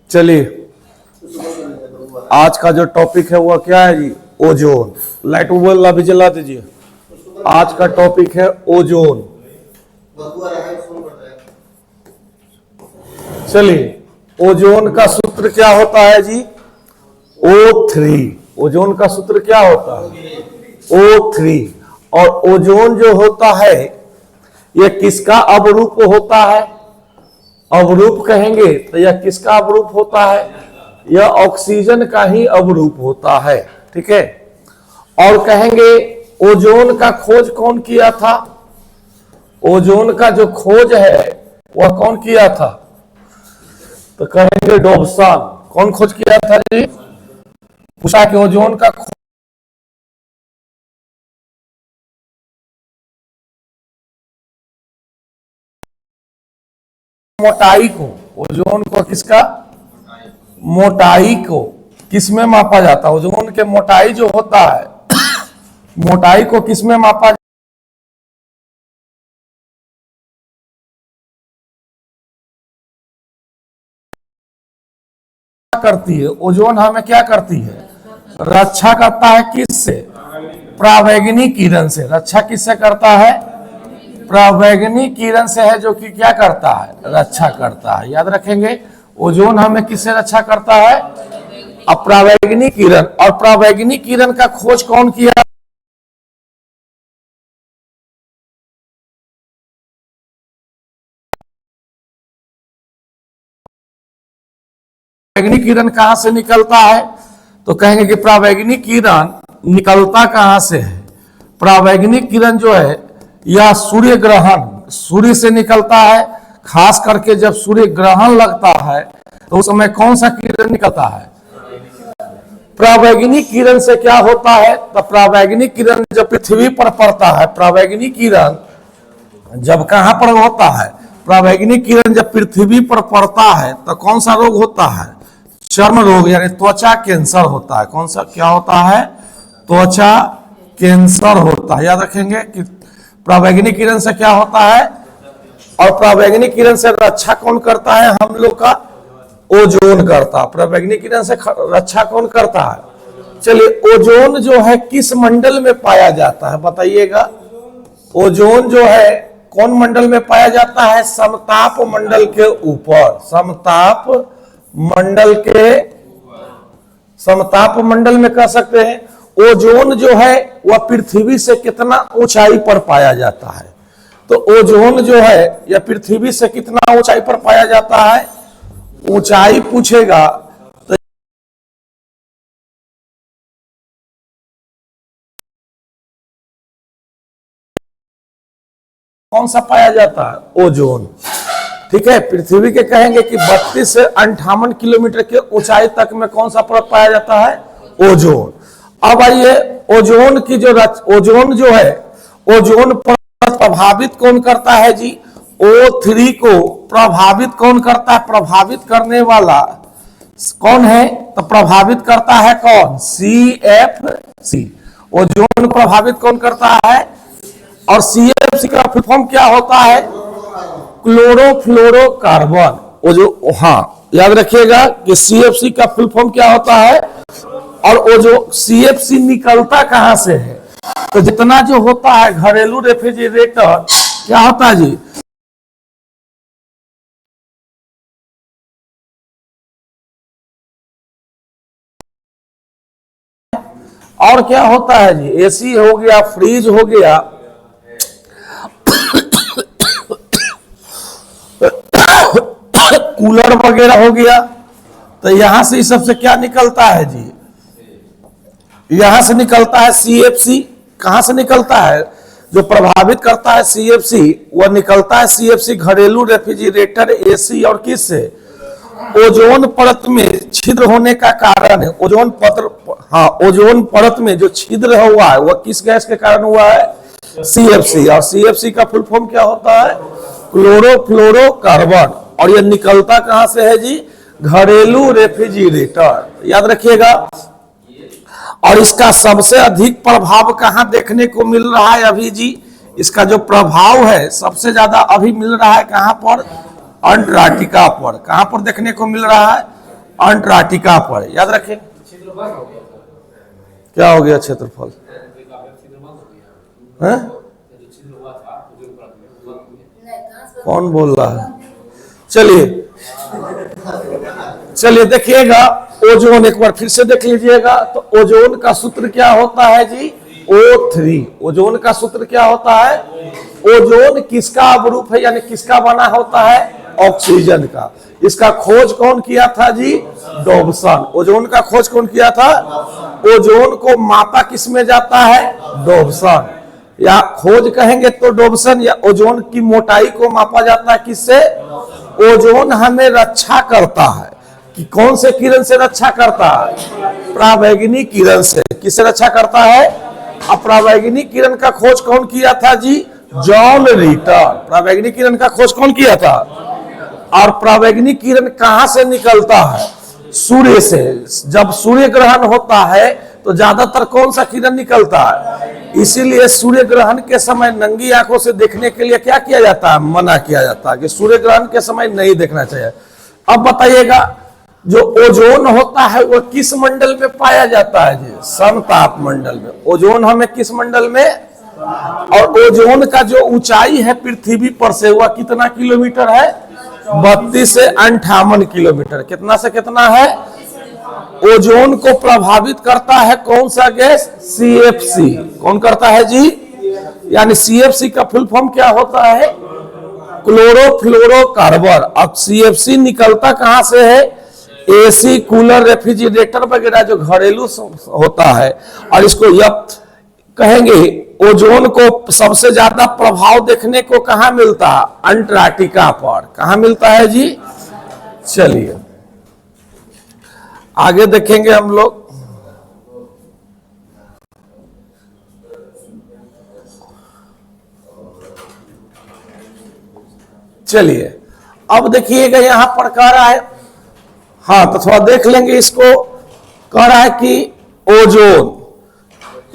चलिए, आज का जो टॉपिक है वो क्या है जी? ओजोन। लाइट वाला भी जला दीजिए। आज का टॉपिक है ओजोन। चलिए, ओजोन का सूत्र क्या होता है जी? O3। ओजोन का सूत्र क्या होता है? O3। और ओजोन जो होता है यह किसका अवरूप होता है? अवरूप कहेंगे तो यह किसका अवरूप होता है? यह ऑक्सीजन का ही अवरूप होता है। ठीक है। और कहेंगे ओजोन का खोज कौन किया था? ओजोन का जो खोज है वह कौन किया था? तो कहेंगे डॉब्सन। कौन खोज किया था जी? पूछा कि ओजोन का मोटाई को, ओजोन को किसका? मोटाई को किस में मापा जाता है? ओजोन के मोटाई जो होता है, मोटाई को किस में मापा करती है? ओजोन हमें क्या करती है? रक्षा करता है। किससे? परावैंगनी किरण से। रक्षा किससे करता है? परावैंगनी किरण से है, जो कि क्या करता है? रक्षा करता है। याद रखेंगे, ओजोन हमें किससे रक्षा करता है? अपरावैंगनी किरण। और परावैंगनी किरण का खोज कौन किया? परावैंगनी किरण कहां से निकलता है? तो कहेंगे कि परावैंगनी किरण निकलता कहां से है? परावैंगनी किरण जो है यह सूर्य ग्रहण, सूर्य से निकलता है। खास करके जब सूर्य ग्रहण लगता है तो उस समय कौन सा किरण निकलता है? परावैंगनी किरण से क्या होता है? तो परावैंगनी किरण जब पृथ्वी पर पड़ता है, परावैंगनी किरण जब कहां पर होता है? परावैंगनी किरण जब पृथ्वी पर पड़ता है तो कौन सा रोग होता है? चर्म रोग, यानी त्वचा कैंसर होता है। कौन सा क्या होता है? त्वचा कैंसर होता है। याद रखेंगे कि परावैंगनी किरण से क्या होता है? और परावैंगनी किरण से रक्षा कौन करता है हम लोग का? ओजोन करता है। परावैंगनी किरण से रक्षा कौन करता है? चलिए, ओजोन जो है किस मंडल में पाया जाता है बताइएगा? ओजोन जो है कौन मंडल में पाया जाता है? समताप मंडल के ऊपर। समताप मंडल के, समताप मंडल में कह सकते हैं। ओजोन जो है वह पृथ्वी से कितना ऊंचाई पर पाया जाता है? तो ओजोन जो है यह पृथ्वी से कितना ऊंचाई पर पाया जाता है? ऊंचाई पूछेगा तो कौन सा पाया जाता है? ओजोन। ठीक है। पृथ्वी के कहेंगे कि 32 से 58 किलोमीटर के ऊंचाई तक में कौन सा परत पाया जाता है? ओजोन। अब आइए, ओजोन की जो ओजोन जो है, ओजोन परत प्रभावित कौन करता है जी? O3 को प्रभावित कौन करता है? प्रभावित करने वाला कौन है? तो प्रभावित करता है कौन? CFC। ओजोन प्रभावित कौन करता है? और CFC का फुल फॉर्म क्या होता है? क्लोरोफ्लोरोकार्बन। वो जो, हाँ याद रखिएगा कि CFC का फुल फॉर्म क्या होता है? और वो जो CFC निकलता कहां से है? तो जितना जो होता है घरेलू रेफ्रिजरेटर क्या होता है जी? और क्या होता है जी? AC हो गया, फ्रीज हो गया, कूलर वगैरह हो गया। तो यहां से इस सबसे क्या निकलता है जी? यहां से निकलता है CFC। कहां से निकलता है? जो प्रभावित करता है CFC, वह निकलता है CFC घरेलू रेफ्रिजरेटर, AC और किस से? ओजोन परत में छिद्र होने का कारण है। ओजोन ओजोन परत में जो छिद्र हुआ है वह किस गैस के कारण हुआ है? CFC। और CFC का फुल फॉर्म क्या होता है? क्लोरोफ्लोरोकार्बन। और यह निकलता कहां से है जी? घरेलू रेफ्रिजरेटर। याद रखिएगा। और इसका सबसे अधिक प्रभाव कहां देखने को मिल रहा है अभी जी? इसका जो प्रभाव है सबसे ज्यादा अभी मिल रहा है कहां पर? अंटार्कटिका पर। कहां पर देखने को मिल रहा है? अंटार्कटिका पर। याद रखें। क्या हो गया क्षेत्रफल? है? कौन बोल रहा है? चलिए देखिएगा, ओजोन एक बार फिर से देख लीजिएगा। तो ओजोन का सूत्र क्या होता है जी? O3। ओजोन का सूत्र क्या होता है? ओजोन किसका अवरूप है, यानी किसका बना होता है? ऑक्सीजन का। इसका खोज कौन किया था जी? डॉबसन। ओजोन का खोज कौन किया था? ओजोन को मापा किस में जाता है? डॉबसन। या खोज कहेंगे तो डॉबसन, या ओजोन की मोटाई को मापा जाता है किससे? ओजोन हमें रक्षा करता है कि कौन से किरण से रक्षा करता है? पराबैंगनी किरण से। किससे रक्षा करता है? अपराबैंगनी किरण का खोज कौन किया था जी? जॉन रीटर। पराबैंगनी किरण का खोज कौन किया था? और पराबैंगनी किरण कहां से निकलता है? सूर्य से। जब सूर्य ग्रहण होता है तो ज्यादातर कौन सा किरण निकलता है? इसीलिए सूर्य ग्रहण के समय नंगी आंखों से देखने के लिए क्या किया जाता है? मना किया जाता है कि सूर्य ग्रहण के समय नहीं देखना चाहिए। अब बताइएगा, जो ओजोन होता है वो किस मंडल में पाया जाता है जी? समताप मंडल में। ओजोन हमें किस मंडल में? और ओजोन का जो ऊंचाई है पृथ्वी पर से वह कितना किलोमीटर है? 32 से 58 किलोमीटर। कितना से कितना है? ओजोन को प्रभावित करता है कौन सा गैस? CFC। कौन करता है जी? यानी CFC का फुल फॉर्म क्या होता है? क्लोरोफ्लोरोकार्बन। अब CFC निकलता कहां से है? AC, कूलर, रेफ्रिजरेटर वगैरह जो घरेलू होता है। और इसको यह कहेंगे, ओजोन को सबसे ज्यादा प्रभाव देखने को कहां मिलता है? अंटार्कटिका पर। कहां मिलता है जी? चलिए आगे देखेंगे हम लोग। चलिए अब देखिएगा, यहां पर कह रहा है, हाँ तो थोड़ा देख लेंगे इसको। कह रहा है कि ओजोन,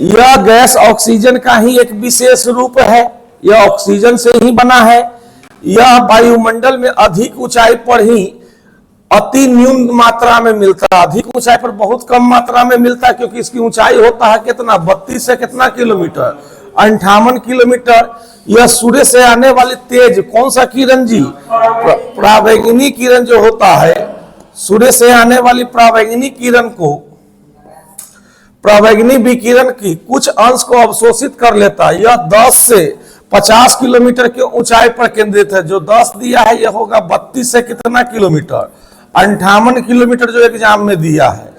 यह गैस ऑक्सीजन का ही एक विशेष रूप है। यह ऑक्सीजन से ही बना है। यह वायुमंडल में अधिक ऊंचाई पर ही अति न्यून मात्रा में मिलता है। अधिक ऊंचाई पर बहुत कम मात्रा में मिलता है, क्योंकि इसकी ऊंचाई होता है कितना? 32 से कितना किलोमीटर? 58 किलोमीटर। यह सूर्य से आने वाली तेज कौन सा किरण जी? पराबैंगनी किरण जो होता है, सूर्य से आने वाली पराबैंगनी किरण को, पराबैंगनी विकिरण की कुछ अंश को अवशोषित कर लेता है। यह 10 से 50 किलोमीटर की ऊंचाई पर केंद्रित है। जो 10 दिया है यह होगा 32 से कितना किलोमीटर? 58 किलोमीटर जो एग्जाम में दिया है।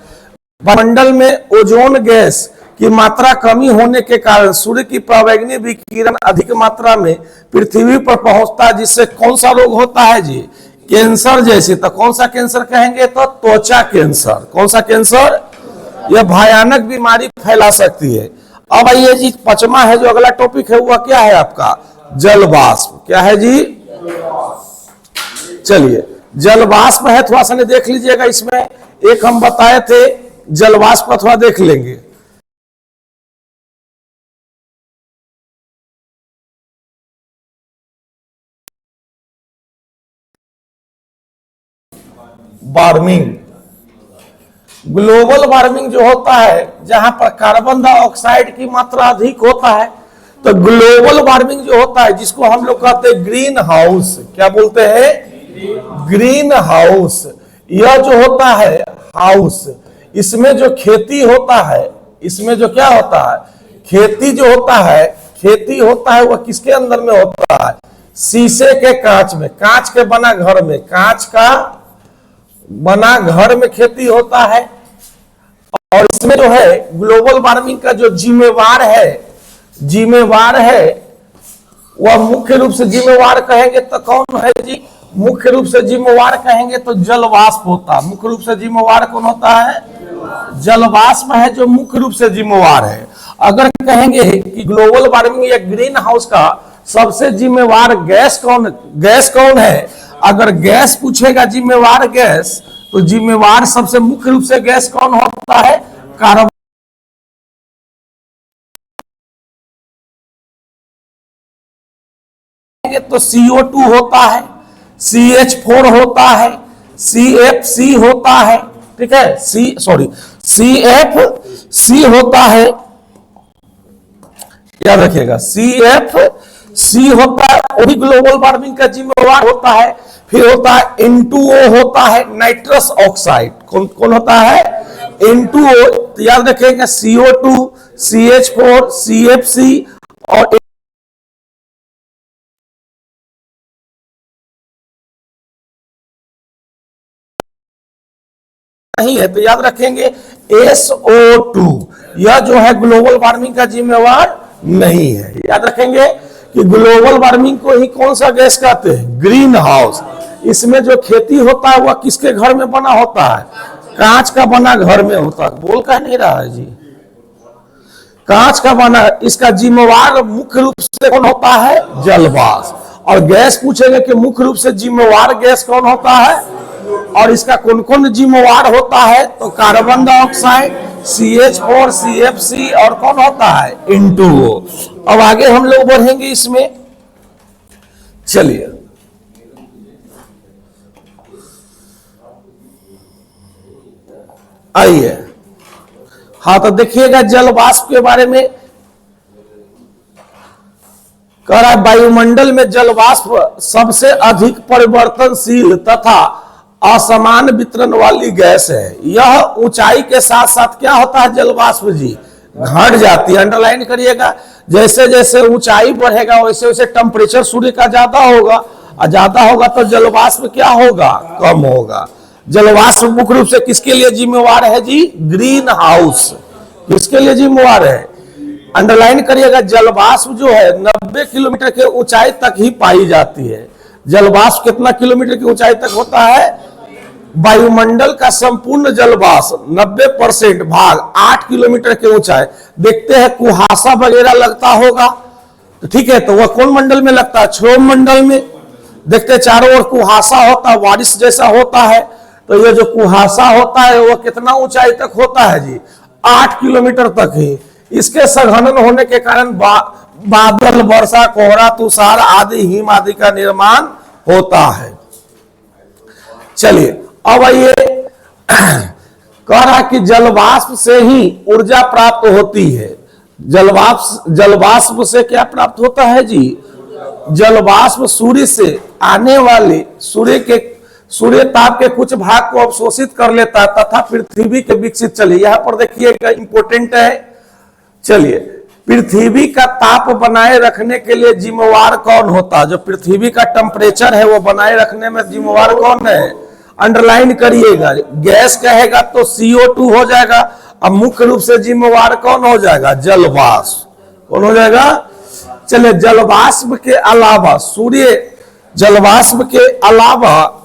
वायुमंडल में ओजोन गैस की मात्रा कमी होने के कारण सूर्य की पराबैंगनी विकिरण अधिक मात्रा में पृथ्वी पर पहुंचता है, जिससे कौन सा रोग होता है जी? कैंसर जैसे। तो कौन सा कैंसर कहेंगे? तो त्वचा कैंसर। कौन सा कैंसर? यह भयानक बीमारी फैला सकती है। अब आइए जी, 5वां है जो अगला टॉपिक है, वह क्या है आपका? जलवाष्प। क्या है जी? चलिए जलवाष्प है, थोड़ा सा देख लीजिएगा। इसमें एक हम बताए थे जलवाष्प, अथवा देख लेंगे। वार्मिंग, ग्लोबल वार्मिंग जो होता है, जहां पर कार्बन डाइऑक्साइड की मात्रा अधिक होता है, तो ग्लोबल वार्मिंग जो होता है, जिसको हम लोग कहते हैं ग्रीन हाउस। क्या बोलते हैं? Green house. यह जो होता है हाउस, इसमें जो खेती होता है, इसमें जो क्या होता है? खेती जो होता है, खेती होता है वह किसके अंदर में होता है? शीशे के कांच में, कांच के बना घर में, कांच का बना घर में खेती होता है। और इसमें जो है ग्लोबल वार्मिंग का जो जिम्मेवार है वह मुख्य रूप से जिम्मेवार कहेंगे तो कौन है जी? मुख्य रूप से जिम्मेवार कहेंगे तो जलवाष्प होता है। मुख्य रूप से जिम्मेवार कौन होता है? जलवाष्प है जो मुख्य रूप से जिम्मेवार है। अगर कहेंगे कि ग्लोबल वार्मिंग या ग्रीन हाउस का सबसे जिम्मेवार गैस कौन है, अगर गैस पूछेगा जिम्मेवार गैस, तो जिम्मेवार सबसे मुख्य रूप से गैस कौन होता है? कार्बन। तो CO2 होता है, CH4 होता है, CFC होता है, ठीक है, सी होता है, याद रखिएगा, सी होता है, वो भी ग्लोबल वार्मिंग का जिम्मेवार होता है। फिर होता है N2O, होता है नाइट्रस ऑक्साइड। कौन कौन होता है? N2O, तो याद रखेंगे CO2, CH4, CFC और नहीं है तो याद रखेंगे SO2। यह जो है ग्लोबल वार्मिंग का जिम्मेवार नहीं है। याद रखेंगे कि ग्लोबल वार्मिंग को ही कौन सा गैस कहते हैं? Green house. इसमें जो खेती होता है वह किसके घर में बना होता है? कांच का बना घर में होता है। बोल का नहीं रहा है जी, कांच का बना। इसका जिम्मेवार मुख्य रूप से कौन होता है? जलवाष्प। और गैस पूछेंगे कि मुख्य रूप से जिम्मेवार गैस कौन होता है और इसका कौन कौन जिम्मेवार होता है? तो कार्बन डाइऑक्साइड, CH4, CFC और कौन होता है? N2O। अब आगे हम लोग बढ़ेंगे इसमें, चलिए आइए। हाँ तो देखिएगा जल वाष्प के बारे में कह रहा है, वायुमंडल में जल वाष्प सबसे अधिक परिवर्तनशील तथा असमान वितरण वाली गैस है। यह ऊंचाई के साथ साथ क्या होता है? जल वाष्प जी घट जाती है। अंडरलाइन करिएगा, जैसे जैसे ऊंचाई बढ़ेगा वैसे वैसे टेम्परेचर सूर्य का ज्यादा होगा, और ज्यादा होगा तो जल वाष्प क्या होगा? कम होगा। जल वाष्प मुख्य रूप से किसके लिए जिम्मेवार है जी? Green house. किसके लिए जिम्मेवार है? अंडरलाइन करिएगा, जलवाष्प जो है 90 किलोमीटर के ऊंचाई तक ही पाई जाती है। जलवाष्प कितना किलोमीटर की ऊंचाई तक होता है? वायुमंडल का संपूर्ण जलवाष्प 90% भाग 8 किलोमीटर के ऊंचाई। देखते हैं कुहासा वगैरह लगता होगा तो ठीक है, तो वह कौन मंडल में लगता है? क्षोभ मंडल में। देखते हैं चारों ओर कुहासा होता है, बारिश जैसा होता है। तो यह जो कुहासा होता है वह कितना ऊंचाई तक होता है जी? 8 किलोमीटर तक ही। इसके सघनन होने के कारण बादल, वर्षा, कोहरा, तुषार आदि, हिम आदि का निर्माण होता है। चलिए अब ये कह रहा कि जलवाष्प से ही ऊर्जा प्राप्त होती है। जलवाष्प से क्या प्राप्त होता है जी? जलवाष्प सूर्य से आने वाले सूर्य ताप के कुछ भाग को अवशोषित कर लेता है तथा पृथ्वी के विकसित, चलिए यहां पर देखिएगा इंपोर्टेंट है। चलिए, पृथ्वी का ताप बनाए रखने के लिए जिम्मेवार कौन होता है? जो पृथ्वी का टेम्परेचर है वो बनाए रखने में जिम्मेवार कौन है? अंडरलाइन करिएगा, गैस कहेगा तो CO2 हो जाएगा। अब मुख्य रूप से जिम्मेवार कौन हो जाएगा? जलवाष्प। कौन हो जाएगा? चलिए, जलवाष्प के अलावा जलवाष्प के अलावा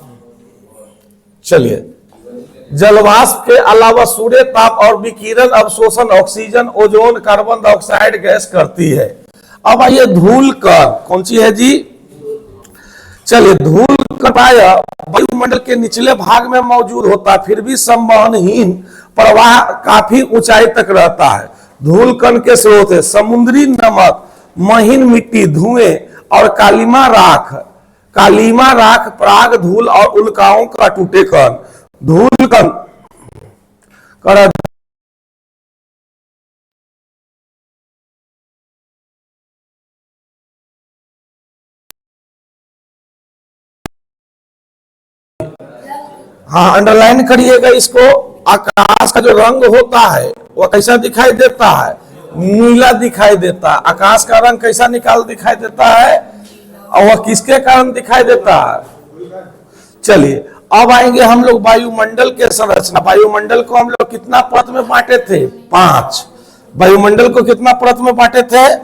चलिए जलवाष्प के अलावा सूर्य ताप और विकिरण अवशोषण oxygen, ozone, carbon dioxide gas करती है। अब आइए धूल कण कौन सी है जी? चलिए, धूल कण वायुमंडल के निचले भाग में मौजूद होता है, फिर भी संवहनहीन प्रवाह काफी ऊंचाई तक रहता है। धूल कण के स्रोत है समुद्री नमक, महीन मिट्टी, धुएं और कालीमा राख, पराग धूल और उल्काओं का टूटे कण। धूल कण हाँ अंडरलाइन करिएगा इसको। आकाश का जो रंग होता है वह कैसा दिखाई देता है? नीला दिखाई देता है। आकाश का रंग कैसा दिखाई देता है और वह किसके कारण दिखाई देता है? चलिए अब आएंगे हम लोग वायुमंडल के संरचना। वायुमंडल को हम लोग कितना परत में बांटे थे? 5। वायुमंडल को कितना परत में बांटे थे?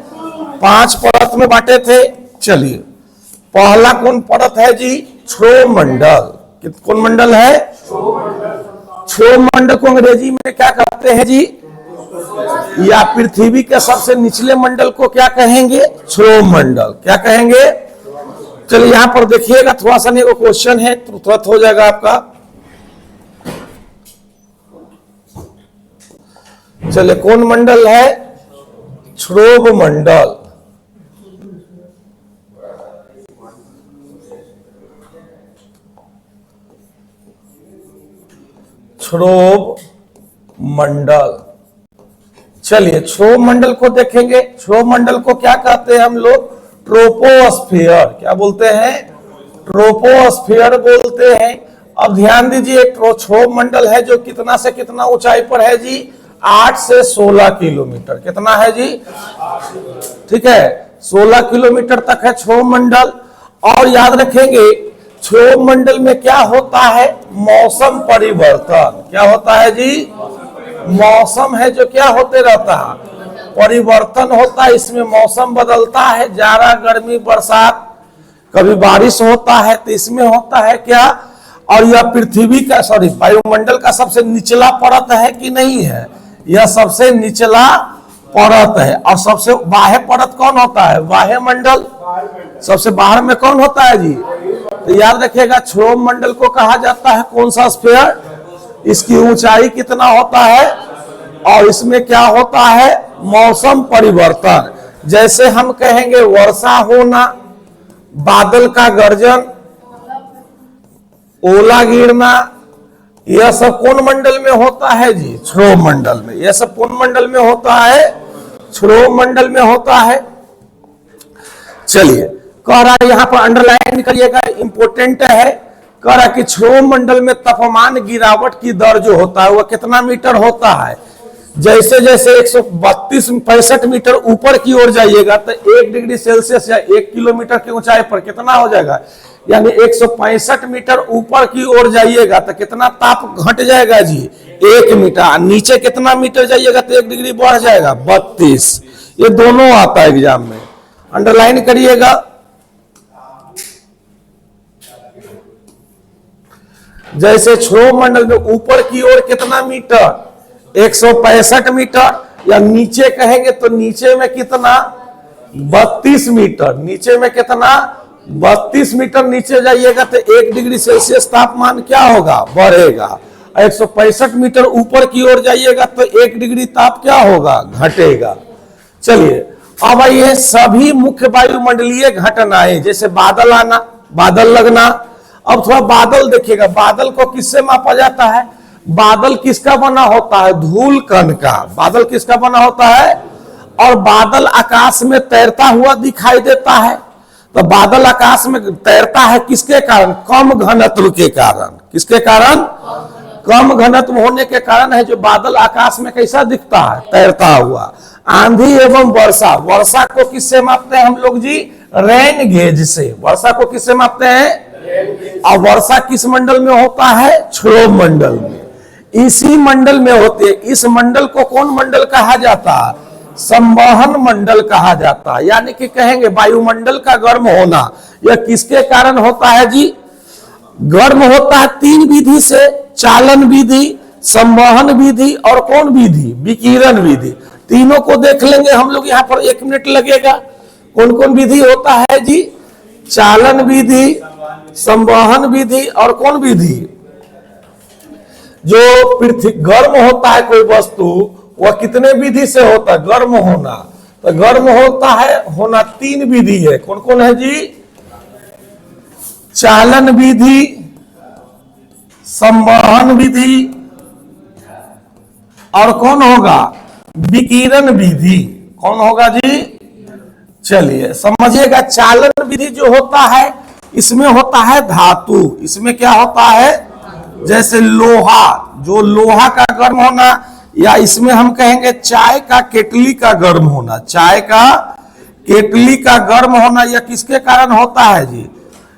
5 परत में बांटे थे। चलिए, पहला कौन परत है जी? क्षोभमंडल। कौन मंडल है? क्षोभमंडल को अंग्रेजी में क्या कहते हैं जी? या पृथ्वी के सबसे निचले मंडल को क्या कहेंगे? क्षोभमंडल। क्या कहेंगे? चलिए यहां पर देखिएगा, थोड़ा सा नहीं क्वेश्चन है तो तुरंत हो जाएगा आपका। चलिए, कौन मंडल है? क्षोभमंडल। क्षोभ मंडल। चलिए क्षोभ मंडल को देखेंगे। क्षोभ मंडल को क्या कहते हैं हम लोग? ट्रोपोस्फियर। क्या बोलते हैं? ट्रोपोस्फियर बोलते हैं। अब ध्यान दीजिए, क्षोभ मंडल है जो कितना से कितना ऊंचाई पर है जी? 8 से 16 किलोमीटर। कितना है जी? ठीक है, 16 किलोमीटर तक है क्षोभ मंडल। और याद रखेंगे क्षोभ मंडल में क्या होता है? मौसम परिवर्तन। क्या होता है जी? मौसम है जो क्या होते रहता है? परिवर्तन होता है। इसमें मौसम बदलता है, जाड़ा गर्मी बरसात, कभी बारिश होता है। तो इसमें होता है क्या? और यह पृथ्वी का वायुमंडल का सबसे निचला परत है कि नहीं है? यह सबसे निचला परत है। और सबसे बाह्य परत कौन होता है? बाह्य मंडल। सबसे बाहर में कौन होता है जी? तो याद रखिएगा क्षोभ मंडल को कहा जाता है कौन सा स्फीयर? इसकी ऊंचाई कितना होता है और इसमें क्या होता है? मौसम परिवर्तन। जैसे हम कहेंगे वर्षा होना, बादल का गर्जन, ओला गिरना, यह सब कौन मंडल में होता है जी? क्षोभ मंडल में। यह सब कौन मंडल में होता है? क्षोभ मंडल में होता है। चलिए, कह रहा है यहां पर अंडरलाइन करिएगा, इंपोर्टेंट है। कह रहा कि क्षोभ मंडल में तापमान गिरावट की दर जो होता है वह कितना मीटर होता है? जैसे जैसे 132-65 मीटर ऊपर की ओर जाइएगा तो 1 डिग्री सेल्सियस या 1 किलोमीटर की ऊंचाई पर कितना हो जाएगा? यानी 165 मीटर ऊपर की ओर जाइएगा तो कितना ताप घट जाएगा जी? 1 मीटर। नीचे कितना मीटर जाइएगा तो 1 डिग्री बढ़ जाएगा? 32। ये दोनों आता है एग्जाम में, अंडरलाइन करिएगा। जैसे क्षोभ मंडल में ऊपर की ओर कितना मीटर? 165 मीटर। या नीचे कहेंगे तो नीचे में कितना? 32 मीटर। नीचे में कितना? 32 मीटर नीचे जाइएगा तो 1 डिग्री सेल्सियस तापमान क्या होगा? बढ़ेगा। 165 मीटर ऊपर की ओर जाइएगा तो 1 डिग्री ताप क्या होगा? घटेगा। चलिए, अब आइए सभी मुख्य वायुमंडलीय घटनाएं, जैसे बादल आना, बादल लगना। अब थोड़ा बादल देखिएगा, बादल को किससे मापा जाता है? बादल किसका बना होता है? धूल कण का। बादल किसका बना होता है? और बादल आकाश में तैरता हुआ दिखाई देता है। तो बादल आकाश में तैरता है किसके कारण? कम घनत्व के कारण। किसके कारण? कम घनत्व होने के कारण है जो बादल आकाश में कैसा दिखता है? तैरता हुआ। आंधी एवं वर्षा, वर्षा को किससे मापते हैं हम लोग जी? रेन गेज से। वर्षा को किससे मापते हैं? और वर्षा किस मंडल में होता है? क्षोभ मंडल में। इसी मंडल में होते हैं। इस मंडल को कौन मंडल कहा जाता है? संवहन मंडल कहा जाता है। यानी कि कहेंगे वायुमंडल का गर्म होना यह किसके कारण होता है जी? गर्म होता है 3 विधि से, चालन विधि, संवहन विधि और कौन विधि? विकिरण विधि। तीनों को देख लेंगे हम लोग, यहाँ पर 1 मिनट लगेगा। कौन कौन विधि होता है जी? चालन विधि, संवहन विधि और कौन विधि? जो पृथ्वी गर्म होता है कोई वस्तु, वह कितने विधि से होता है गर्म होना? तो गर्म होता है होना 3 विधि है। कौन कौन है जी? चालन विधि, संवहन विधि और कौन होगा? विकिरण विधि। कौन होगा जी? चलिए समझिएगा, चालन विधि जो होता है इसमें होता है धातु। इसमें क्या होता है? जैसे लोहा, जो लोहा का गर्म होना, या इसमें हम कहेंगे चाय का केटली का गर्म होना। चाय का केटली का गर्म होना यह किसके कारण होता है जी?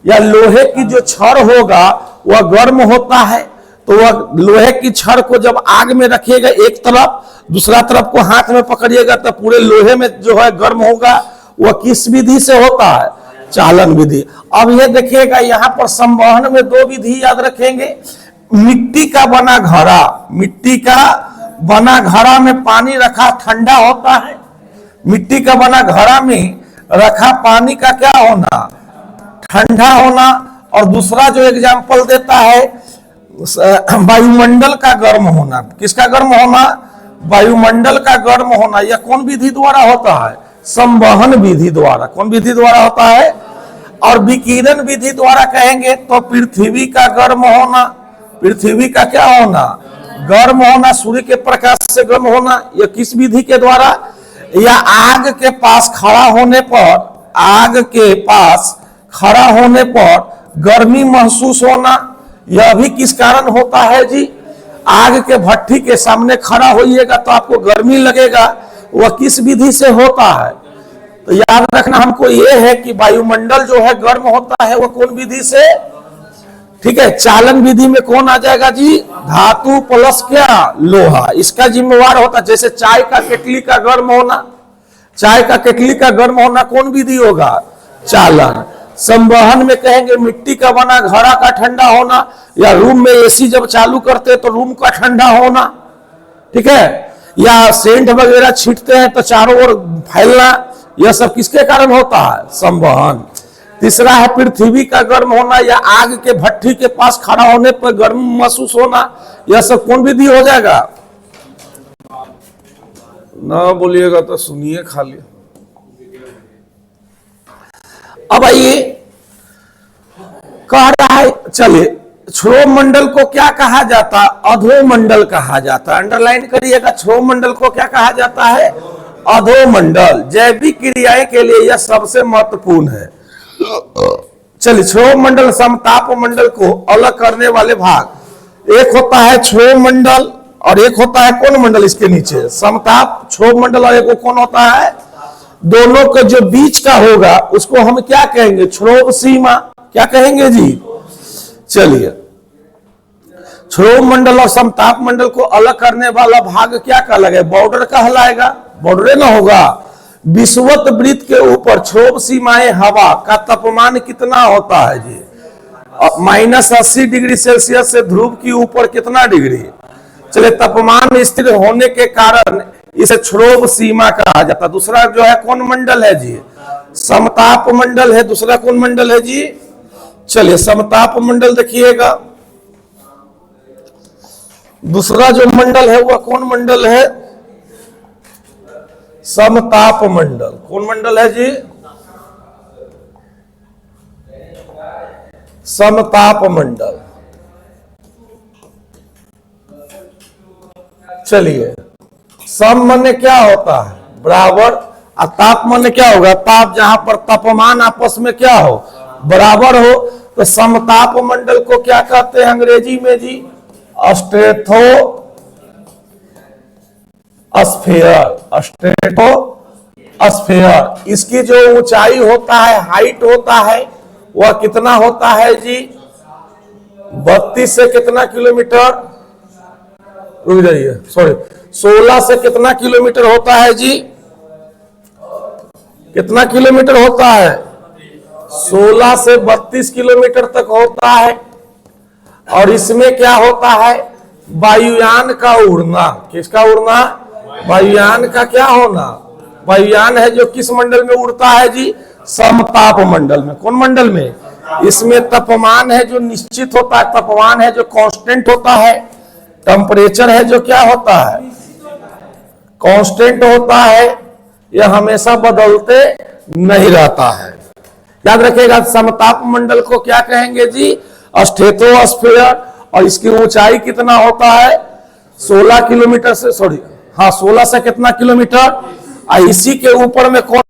या लोहे की जो छड़ होगा वह गर्म होता है। तो वह लोहे की छड़ को जब आग में रखिएगा एक तरफ, दूसरा तरफ को हाथ में पकड़िएगा तो पूरे लोहे में जो है गर्म होगा। वह किस विधि से होता है? चालन विधि। अब ये देखिएगा यहाँ पर संवहन में 2 विधि याद रखेंगे। मिट्टी का बना घड़ा, मिट्टी का बना घड़ा में पानी रखा ठंडा होता है। मिट्टी का बना घड़ा में रखा पानी का क्या होना? ठंडा होना। और दूसरा जो एग्जाम्पल देता है वायुमंडल का गर्म होना। किसका गर्म होना? वायुमंडल का गर्म होना। यह कौन विधि द्वारा होता है? संवहन विधि द्वारा। कौन विधि द्वारा होता है? और विकिरण विधि द्वारा कहेंगे तो पृथ्वी का गर्म होना। पृथ्वी का क्या होना? गर्म होना, सूर्य के प्रकाश से गर्म होना, या किस विधि के द्वारा, या आग के पास खड़ा होने पर, आग के पास खड़ा होने पर गर्मी महसूस होना, यह भी किस कारण होता है जी? आग के भट्ठी के सामने खड़ा होइएगा तो आपको गर्मी लगेगा, वह किस विधि से होता है? तो याद रखना हमको यह है कि वायुमंडल जो है गर्म होता है, वह कौन विधि से? ठीक है, चालन विधि में कौन आ जाएगा जी? धातु प्लस क्या? लोहा, इसका जिम्मेवार होता है। जैसे चाय का केटली का गर्म होना, चाय का केटली का गर्म होना कौन विधि होगा? चालन। संवहन में कहेंगे मिट्टी का बना घड़ा का ठंडा होना, या रूम में एसी जब चालू करते हैं तो रूम का ठंडा होना, ठीक है, या सेंट वगैरह छींटते हैं तो चारों ओर फैलना, यह सब किसके कारण होता है? संवहन। तीसरा है पृथ्वी का गर्म होना, या आग के भट्ठी के पास खड़ा होने पर गर्म महसूस होना, यह सब कौन विधि हो जाएगा? ना बोलिएगा तो सुनिए खाली। अब आइए, कह रहा है, चलिए, क्षोभ मंडल को क्या कहा जाता? अधोमंडल कहा जाता है। अंडरलाइन करिएगा, क्षोभ मंडल को क्या कहा जाता है? अधोमंडल। जैविक क्रियाएं के लिए यह सबसे महत्वपूर्ण है। चलिए, क्षोभ मंडल समताप मंडल को अलग करने वाले भाग, एक होता है क्षोभ मंडल और एक होता है कौन मंडल? इसके नीचे समताप क्षोभ मंडल, और एक कौन होता है? दोनों के जो बीच का होगा उसको हम क्या कहेंगे? क्षोभ सीमा। क्या कहेंगे जी? चलिए, क्षोभ मंडल और समताप मंडल को अलग करने वाला भाग क्या कहलाएगा? बॉर्डर कहलाएगा। बॉर्डर ना होगा। विषुवत वृत्त के ऊपर क्षोभ सीमाएं हवा का तापमान कितना होता है जी? -80 डिग्री सेल्सियस से ध्रुव की ऊपर कितना डिग्री? चलिए, तापमान स्थिर होने के कारण इसे क्षोभ सीमा कहा जाता है। दूसरा जो है कौन मंडल है जी? समताप मंडल है। दूसरा कौन मंडल है जी? चलिए, समताप मंडल देखिएगा। दूसरा जो मंडल है वह कौन मंडल है? समताप मंडल। कौन मंडल है जी? समताप मंडल। चलिए, सम माने क्या होता है? बराबर। और ताप माने क्या होगा? ताप, जहां पर तापमान आपस में क्या हो? बराबर हो। तो समताप मंडल को क्या कहते हैं अंग्रेजी में जी? Stratosphere. Stratosphere. इसकी जो ऊंचाई होता है, हाइट होता है, वह कितना होता है जी? 32 से कितना किलोमीटर? रुक जाइए, सॉरी, 16 से कितना किलोमीटर होता है जी? कितना किलोमीटर होता है? 16 से 32 किलोमीटर तक होता है। और इसमें क्या होता है? वायुयान का उड़ना। किसका उड़ना? वायुयान का क्या होना? वायुयान है जो किस मंडल में उड़ता है जी? समताप मंडल में। कौन मंडल में? इसमें तापमान है जो निश्चित होता है, तापमान है जो कांस्टेंट होता है, टेम्परेचर है जो क्या होता है? कांस्टेंट होता है, यह हमेशा बदलते नहीं रहता है। याद रखिएगा, समताप मंडल को क्या कहेंगे जी? स्ट्रेटोस्फीयर। और इसकी ऊंचाई कितना होता है? 16 किलोमीटर से, सॉरी, हाँ, 16 से कितना किलोमीटर? इसी के ऊपर में कौन?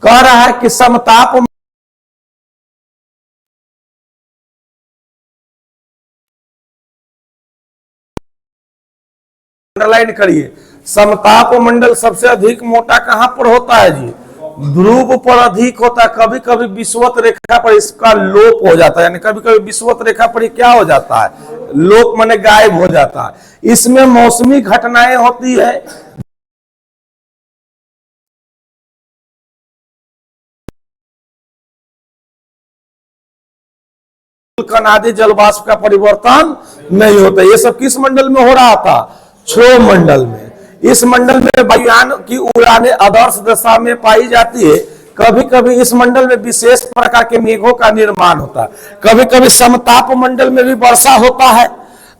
कह रहा है कि समताप अंडरलाइन करिए। समताप मंडल सबसे अधिक मोटा कहां पर होता है जी? ध्रुव पर अधिक होता है। कभी कभी विषुवत रेखा पर इसका लोप हो जाता है, यानी कभी कभी विषुवत रेखा पर क्या हो जाता है? लोप माने गायब हो जाता है। इसमें मौसमी घटनाएं होती है, आदि जलवाष्प का परिवर्तन नहीं होता। ये सब किस मंडल में हो रहा था? क्षोभ मंडल में। इस मंडल में वायुयान की उड़ानें आदर्श दशा में पाई जाती है। कभी कभी इस मंडल में विशेष प्रकार के मेघों का निर्माण होता है। कभी कभी समताप मंडल में भी वर्षा होता है,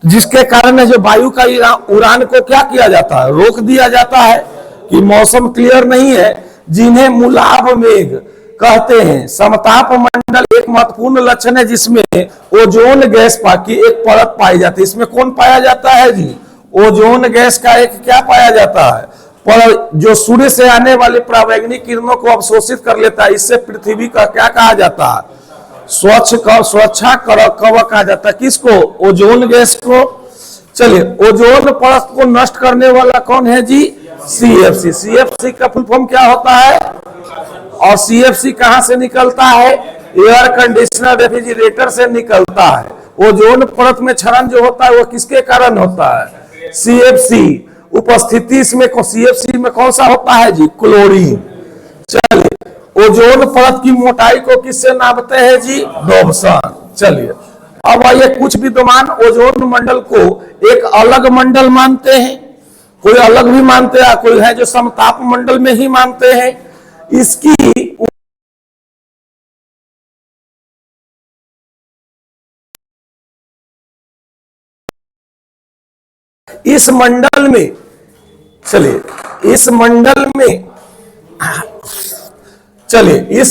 जिसके कारण जो वायु का उड़ान को क्या किया जाता है, रोक दिया जाता है कि मौसम क्लियर नहीं है, जिन्हें मूलाभ मेघ कहते हैं। समताप मंडल एक महत्वपूर्ण लक्षण है जिसमें ओजोन गैस की एक परत पाई जाती है। इसमें कौन पाया जाता है जी? ओजोन गैस का एक क्या पाया जाता है, पर जो सूर्य से आने वाली परावैंगनिक किरणों को अवशोषित कर लेता है। इससे पृथ्वी का क्या कहा जाता है, सुरक्षा कवच कहा जाता है। किसको? ओजोन गैस को। चलिए, ओजोन परत को नष्ट करने वाला कौन है जी? सीएफसी। सीएफसी का फुल फॉर्म क्या होता है? और सीएफसी कहां से निकलता है? एयर कंडीशनर रेफ्रिजरेटर से निकलता है। ओजोन परत में क्षरण जो होता है वो किसके कारण होता है? सीएफसी उपस्थिति। इसमें सीएफसी में कौन सा होता है जी? क्लोरीन। चलिए, ओजोन परत की मोटाई को किससे नापते हैं जी? डोप्सन। चलिए, अब आइए कुछ विद्वान ओजोन मंडल को एक अलग मंडल मानते हैं, कोई अलग भी मानते हैं, कोई है जो समताप मंडल में ही मानते हैं। इसकी इस मंडल में, चलिए इस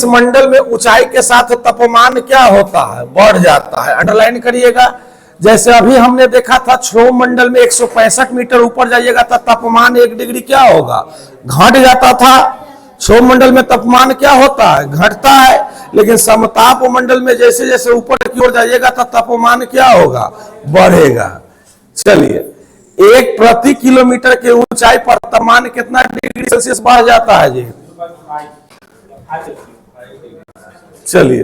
मंडल में ऊंचाई के साथ तापमान क्या होता है? बढ़ जाता है। अंडरलाइन करिएगा। जैसे अभी हमने देखा था क्षोभ मंडल में 165 मीटर ऊपर जाइएगा तो तापमान 1 डिग्री क्या होगा? घट जाता था। क्षोभ मंडल में तापमान क्या होता है? घटता है। लेकिन समताप मंडल में जैसे जैसे ऊपर की ओर जाइएगा तो तापमान क्या होगा? बढ़ेगा। चलिए, 1 प्रति किलोमीटर के ऊंचाई पर तापमान कितना डिग्री सेल्सियस बढ़ जाता है जी? चलिए,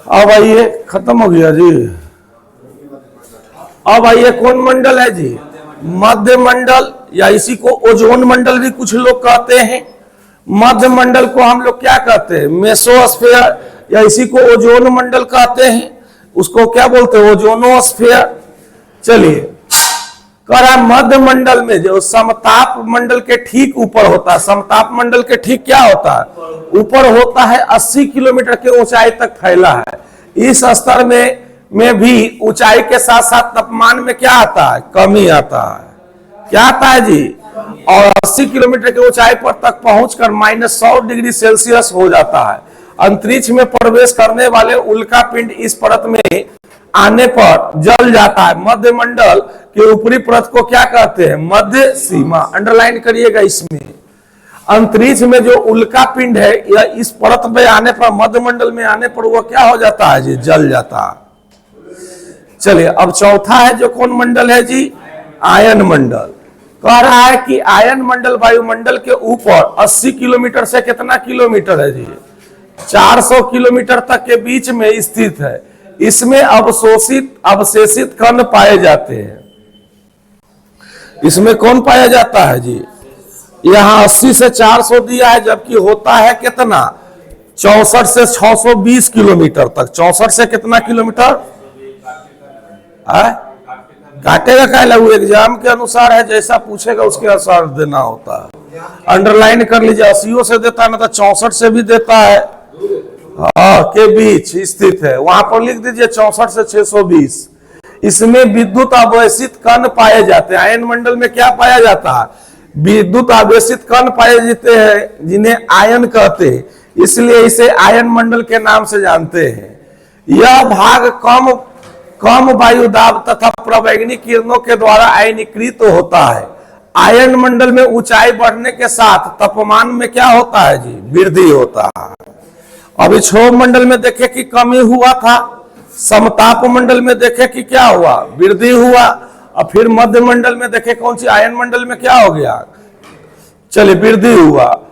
अब आइए, खत्म हो गया जी। अब आइए, कौन मंडल है जी? मध्य मंडल, या इसी को ओजोन मंडल भी कुछ लोग कहते हैं। मध्य मंडल को हम लोग क्या कहते हैं? मेसोस्फीयर, या इसी को ओजोन मंडल कहते हैं। उसको क्या बोलते हैं? ओजोनोस्फीयर। चलिए, कह रहा मध्य मंडल में जो समताप मंडल के ठीक ऊपर होता है, समताप मंडल के ठीक क्या होता है? ऊपर होता है, 80 किलोमीटर के ऊंचाई तक फैला है। इस स्तर में भी ऊंचाई के साथ साथ तापमान में क्या आता है? कमी आता है। क्या आता है जी? और 80 किलोमीटर की ऊंचाई पर तक पहुंचकर -100 डिग्री सेल्सियस हो जाता है। अंतरिक्ष में प्रवेश करने वाले उल्का पिंड इस परत में आने पर जल जाता है। मध्य मंडल के ऊपरी परत को क्या कहते हैं? मध्य सीमा। अंडरलाइन करिएगा। इसमें अंतरिक्ष में जो उल्का पिंड है, या इस परत में आने पर, मध्य मंडल में आने पर वो क्या हो जाता है जी? जल जाता है। चलिए, अब चौथा है जो कौन मंडल है जी? आयन मंडल। कह रहा है कि आयन मंडल वायुमंडल के ऊपर 80 किलोमीटर से कितना किलोमीटर है जी? 400 किलोमीटर तक के बीच में स्थित है। इसमें अवशेषित कण पाए जाते हैं। इसमें कौन पाया जाता है जी? यहाँ 80 से 400 दिया है, जबकि होता है कितना? 64 से 620 किलोमीटर तक। 64 से कितना किलोमीटर? काटेगा क्या लगू? एग्जाम के अनुसार है, जैसा पूछेगा उसके अनुसार देना होता है। अंडरलाइन कर लीजिए। 80 से देता है ना, तो 64 से भी देता है, हाँ, के बीच स्थित है। वहां पर लिख दीजिए 64 से 620। इसमें विद्युत आवेशित कण पाए जाते हैं। आयन मंडल में क्या पाया जाता है? विद्युत आवेशित कण पाए जाते हैं, जिन्हें आयन कहते हैं। इसलिए इसे आयन मंडल के नाम से जानते हैं। यह भाग कम वायु दाब तथा परावैंगनिक किरणों के द्वारा आयनीकृत होता है। आयन मंडल में ऊंचाई बढ़ने के साथ तापमान में क्या होता है जी? वृद्धि होता है। अभी क्षोभ मंडल में देखे कि कमी हुआ था, समताप मंडल में देखे कि क्या हुआ? वृद्धि हुआ। और फिर मध्य मंडल में देखे कौन सी? आयन मंडल में क्या हो गया? चलिए, वृद्धि हुआ।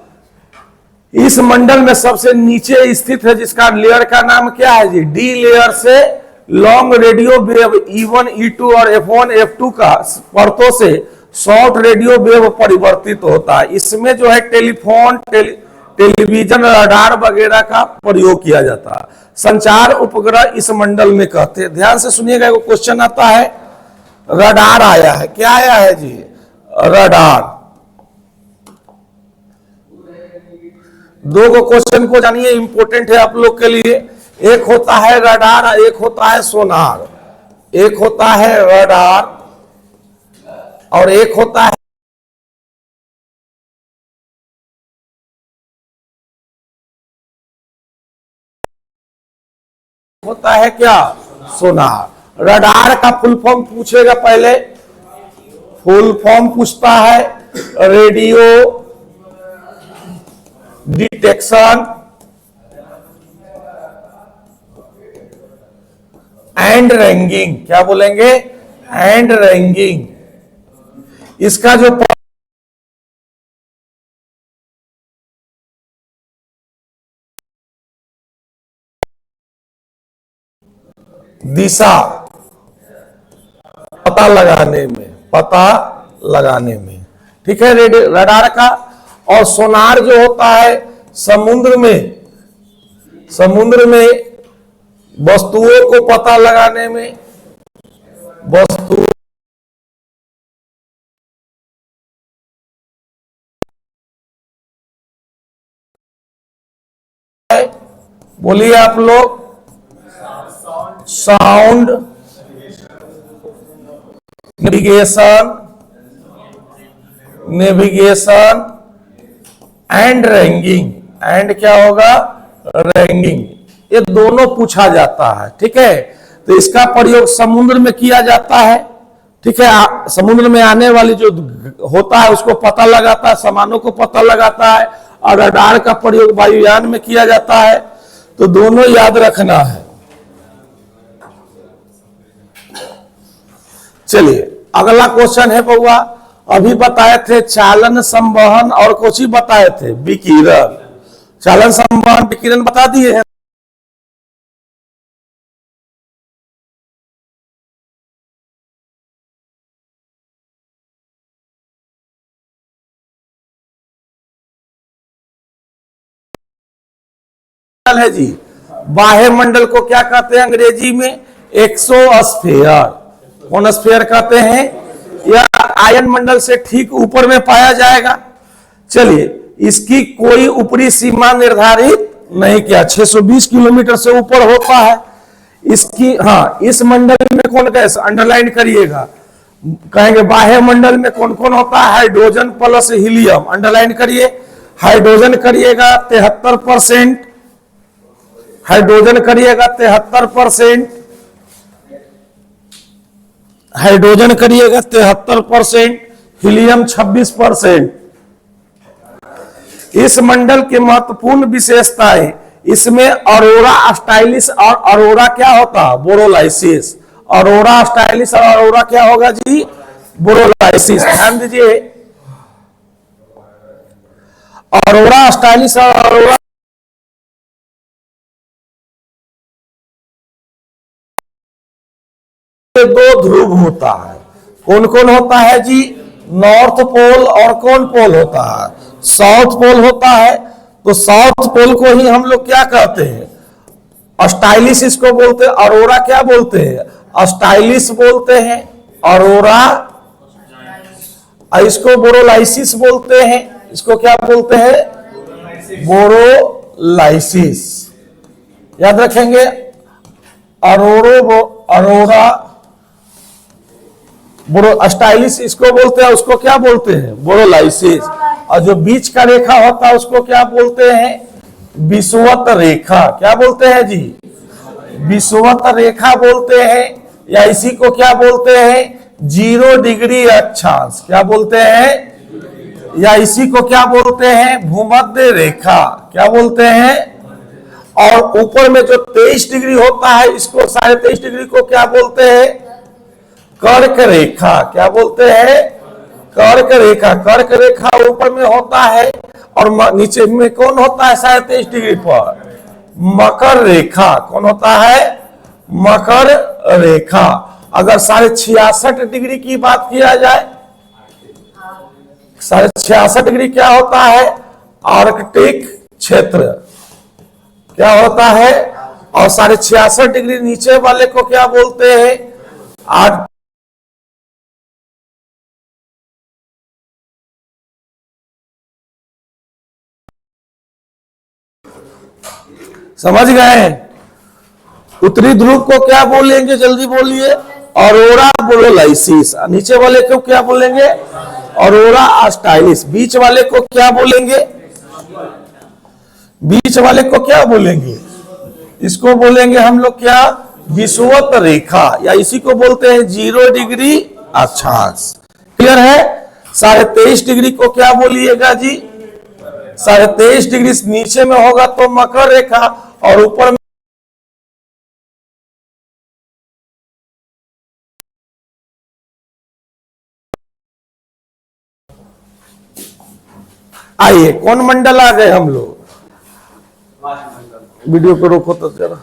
इस मंडल में सबसे नीचे स्थित है, जिसका लेयर का नाम क्या है जी? डी लेयर से long radio wave E1, E2 और F1, F2 का परतों से शॉर्ट रेडियो वेव परिवर्तित होता है। इसमें जो है टेलीफोन, टेलीविजन, रडार वगैरह का प्रयोग किया जाता है। संचार उपग्रह इस मंडल में कहते हैं। ध्यान से सुनिएगा, एक क्वेश्चन आता है, रडार आया है। क्या आया है जी? रडार। दो क्वेश्चन को जानिए, इंपॉर्टेंट है आप लोग के लिए। एक होता है रडार, एक होता है सोनार। एक होता है रडार और एक होता है क्या? सोनार। रडार का फुल फॉर्म पूछेगा पहले। फुल फॉर्म पूछता है रेडियो डिटेक्शन एंड रैंगिंग। क्या बोलेंगे? And ragging. इसका जो दिशा पता लगाने में, ठीक है, रडार का। और सोनार जो होता है समुद्र में वस्तुओं को पता लगाने में, वस्तु बोलिए आप लोग। Sound, navigation and ragging. And क्या होगा? रैंगिंग। ये दोनों पूछा जाता है, ठीक है। तो इसका प्रयोग समुद्र में किया जाता है, ठीक है। समुद्र में आने वाली जो होता है उसको पता लगाता है, सामानों को पता लगाता है। और रडार का प्रयोग वायुयान में किया जाता है। तो दोनों याद रखना है। चलिए अगला क्वेश्चन है बउआ। अभी बताए थे चालन, संवहन और कुछ ही बताए थे, विकिरण। चालन, संवहन, विकिरण बता दिए हैं। है जी। बाह्य मंडल को क्या कहते हैं अंग्रेजी में? एक्सोस्फीयर। कौन स्फीयर कहते हैं? यह आयन मंडल से ठीक ऊपर में पाया जाएगा। चलिए, इसकी कोई ऊपरी सीमा निर्धारित नहीं किया, 620 किलोमीटर से ऊपर होता है इसकी। हाँ, इस मंडल में कौन कैसे अंडरलाइन करिएगा, कहेंगे बाह्य मंडल में कौन कौन होता है? Hydrogen plus helium. अंडरलाइन करिए। हाइड्रोजन करिएगा 73%, हाइड्रोजन करिएगा 73%, हाइड्रोजन करिएगा 73%, हीलियम 26%। इस मंडल के महत्वपूर्ण विशेषताएं, इसमें अरोरा स्टाइलिस और अरोरा क्या होता है? बोरोलाइसिस। अरोरा स्टाइलिस और अरोरा क्या होगा जी? बोरोलाइसिस। ध्यान दीजिए, अरोरा स्टाइलिस और अरोरा दो ध्रुव होता है। कौन कौन होता है जी? नॉर्थ पोल और कौन पोल होता है? साउथ पोल होता है। तो साउथ पोल को ही हम लोग क्या कहते हैं? स्टाइलिस इसको बोलते हैं। अरोरा क्या बोलते हैं? स्टाइलिस बोलते हैं। अरोरा, इसको बोरोलाइसिस बोलते हैं। इसको क्या बोलते हैं? बोरोलाइसिस। याद रखेंगे, अरोरा, बोरो स्टाइलिस इसको बोलते हैं, उसको क्या बोलते हैं? बोरोलाइसिस। और जो बीच का रेखा होता है उसको क्या बोलते हैं? विषुवत रेखा। क्या बोलते हैं जी? विषुवत रेखा बोलते हैं। या इसी को क्या बोलते हैं? 0 डिग्री अक्षांश। क्या बोलते हैं? या इसी को क्या बोलते हैं? भूमध्य रेखा। क्या बोलते हैं? और ऊपर में जो 23 डिग्री होता है, इसको 23.5 डिग्री को क्या बोलते हैं? कर्क रेखा। क्या बोलते हैं? कर्क रेखा। कर्क रेखा ऊपर में होता है और नीचे में कौन होता है? 23.5 डिग्री पर मकर रेखा। कौन होता है? मकर रेखा। अगर 66.5 डिग्री की बात किया जाए, 66.5 डिग्री क्या होता है? आर्कटिक क्षेत्र। क्या होता है? और 66.5 नीचे वाले को क्या बोलते हैं? 8। समझ गए? उत्तरी ध्रुव को क्या बोलेंगे? जल्दी बोलिए। ऑरोरा बोलोलाइसिस। नीचे वाले को क्या बोलेंगे? ऑरोरा ऑस्ट्रालिस। बीच वाले को क्या बोलेंगे? बीच वाले को क्या बोलेंगे? इसको बोलेंगे हम लोग क्या? विषुवत रेखा, या इसी को बोलते हैं 0 डिग्री अक्षांश। क्लियर है? 23.5 डिग्री को क्या बोलिएगा जी? 23.5 डिग्री नीचे में होगा तो मकर रेखा, और ऊपर में आइए कौन मंडल आ गए हम लोग? वीडियो को रोको तो जरा।